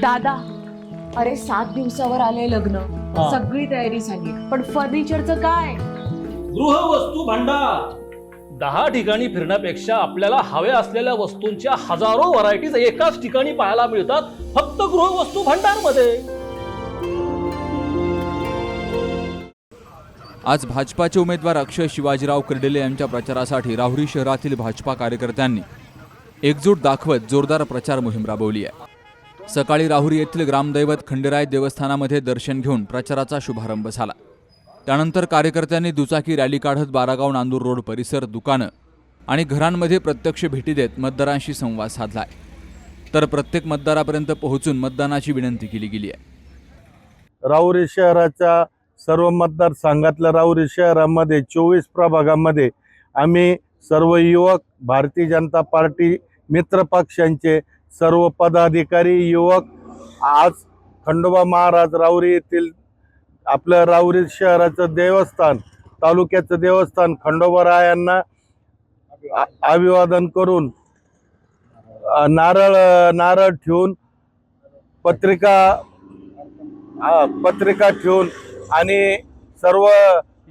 दादा, अरे 7 दिवसावर आले लग्न, सगळी तयारी झाली, पण फर्निचरचं काय? गृहवस्तू भांडार 10 ठिकाणी फिरण्यापेक्षा आपल्याला हव्या असलेल्या वस्तूंच्या हजारो व्हरायटीज एकाच ठिकाणी पाहायला मिळतात, फक्त गृहवस्तू भांडार मध्ये. आज भाजपाचे उमेदवार अक्षय शिवाजीराव कर्डिले यांच्या प्रचारासाठी राहुरी शहरातील भाजपा कार्यकर्त्यांनी एकजूट दाखवत जोरदार प्रचार मोहीम राबवली आहे. सकाळी राहुरी येथील ग्रामदैवत खंडेराय देवस्थानामध्ये दर्शन घेऊन प्रचाराचा शुभारंभ झाला. त्यानंतर कार्यकर्त्यांनी दुचाकी रॅली काढत बारागाव नांदूर रोड परिसर, दुकानं आणि घरांमध्ये प्रत्यक्ष भेटी देत मतदारांशी संवाद साधलाय. तर प्रत्येक मतदारापर्यंत पोहोचून मतदानाची विनंती केली गेली आहे. राहुरी शहराच्या सर्व मतदारसंघातल्या राहुरी शहरामध्ये 24 प्रभागामध्ये आम्ही सर्व युवक, भारतीय जनता पार्टी मित्र पक्षांचे सर्व पदाधिकारी, युवक आज खंडोबा महाराज राहुरी येथील आपलं राहुरी शहराचं देवस्थान, तालुक्याचं देवस्थान खंडोबारायांना अभिवादन करून नारळ ठेवून पत्रिका ठेवून आणि सर्व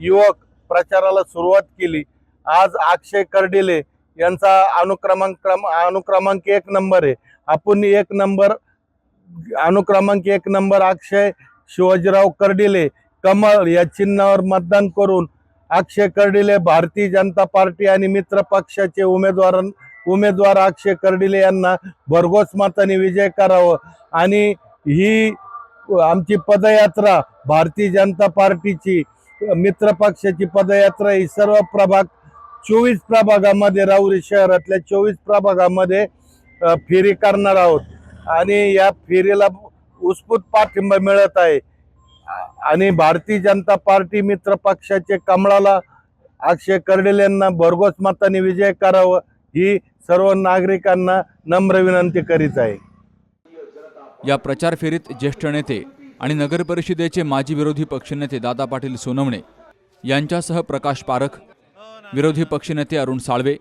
युवक प्रचाराला सुरुवात केली. आज अक्षय कर्डिले यांचा अनुक्रमांक 1 नंबर आहे. आपण अनुक्रमांक 1 नंबर अक्षय शिवाजीराव कर्डिले कमळ या चिन्हावर मतदान करून अक्षय कर्डिले, भारतीय जनता पार्टी आणि मित्र पक्षाचे उमेदवार अक्षय कर्डिले यांना भरघोस मताने विजय करावं. आणि ही आमची पदयात्रा, भारतीय जनता पार्टीची मित्र पक्षाची पदयात्रा ही सर्व 24 प्रभागामध्ये, राहुरी शहरातल्या 24 प्रभागामध्ये फेरी करणार आहोत. आणि या फेरीला उत्स्फूर्त पाठिंबा मिळत आहे. आणि भारतीय जनता पार्टी मित्र पक्षाचे कमळाला अक्षय कर्डिले यांना भरघोस मताने विजय करावं ही सर्व नागरिकांना नम्र विनंती करीत आहे. या प्रचार फेरीत ज्येष्ठ नेते आणि नगर परिषदेचे माजी विरोधी पक्षनेते दादा पाटील सोनवणे यांच्यासह प्रकाश पारख, विरोधी पक्षनेते अरुण साळवे,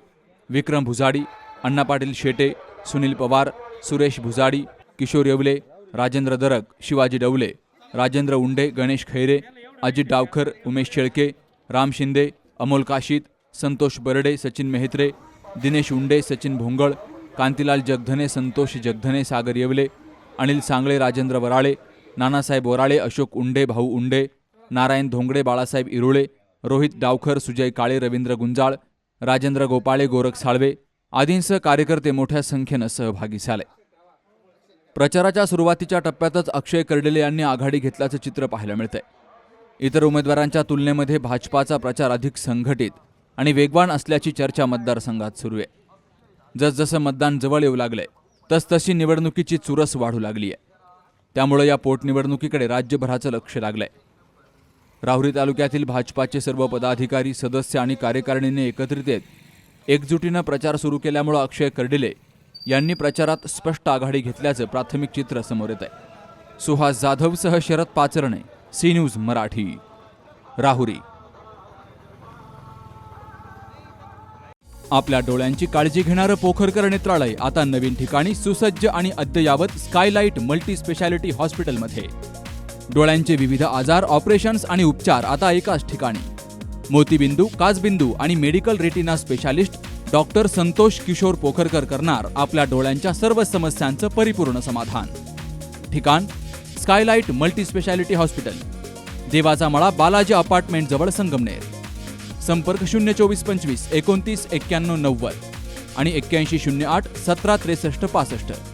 विक्रम भुजाडी, अण्णा पाटील शेटे, सुनील पवार, सुरेश भुजाडी, किशोर येवले, राजेंद्र दरग, शिवाजी डवले, राजेंद्र उंडे, गणेश खैरे, अजित डावकर, उमेश शेळके, राम शिंदे, अमोल काशीत, संतोष बर्डे, सचिन मेहत्रे, दिनेश उंडे, सचिन भोंगळ, कांतीलाल जगधने, संतोष जगधने, सागर येवले, अनिल सांगळे, राजेंद्र वराळे, नानासाहेब वराळे, अशोक उंडे, भाऊ उंडे, नारायण धोंगडे, बाळासाहेब इरुळे, रोहित डावखर, सुजय काळे, रवींद्र गुंजाळ, राजेंद्र गोपाळे, गोरख साळवे आदींसह कार्यकर्ते मोठ्या संख्येनं सहभागी झाले. प्रचाराच्या सुरुवातीच्या टप्प्यातच अक्षय कर्डिले यांनी आघाडी घेतल्याचं चित्र पाहायला मिळतंय. इतर उमेदवारांच्या तुलनेमध्ये भाजपाचा प्रचार अधिक संघटित आणि वेगवान असल्याची चर्चा मतदारसंघात सुरू आहे. जसजसं मतदान जवळ येऊ लागलंय तसतशी निवडणुकीची चुरस वाढू लागली आहे. त्यामुळे या पोटनिवडणुकीकडे राज्यभराचं लक्ष लागलंय. राहुरी तालुक्यातील भाजपाचे सर्व पदाधिकारी, सदस्य आणि कार्यकारिणीने एकत्रित येत एकजुटीनं प्रचार सुरू केल्यामुळे अक्षय कर्डिले यांनी प्रचारात स्पष्ट आघाडी घेतल्याचं प्राथमिक चित्र समोर येत आहे. सुहास जाधवसह शरद पाचरणे, सी न्यूज मराठी, राहुरी. आपल्या डोळ्यांची काळजी घेणारं पोखरकर नेत्रालय आता नवीन ठिकाणी सुसज्ज आणि अद्ययावत स्कायलाइट मल्टी स्पेशालिटी हॉस्पिटलमध्ये. डोळ्यांचे विविध आजार, ऑपरेशन्स आणि उपचार आता एकाच ठिकाणी. मोतीबिंदू, काचबिंदू आणि medical retina specialist doctor Santosh Kishor Pokharkar करणार आपल्या डोळ्यांच्या सर्व समस्यांचं परिपूर्ण समाधान. ठिकाण स्कायलाइट मल्टी स्पेशालिटी हॉस्पिटल, देवाचा मळा, बालाजी अपार्टमेंट जवळ, संगमनेर. संपर्क 02425 29 91 90 आणि 8108 17 63 65.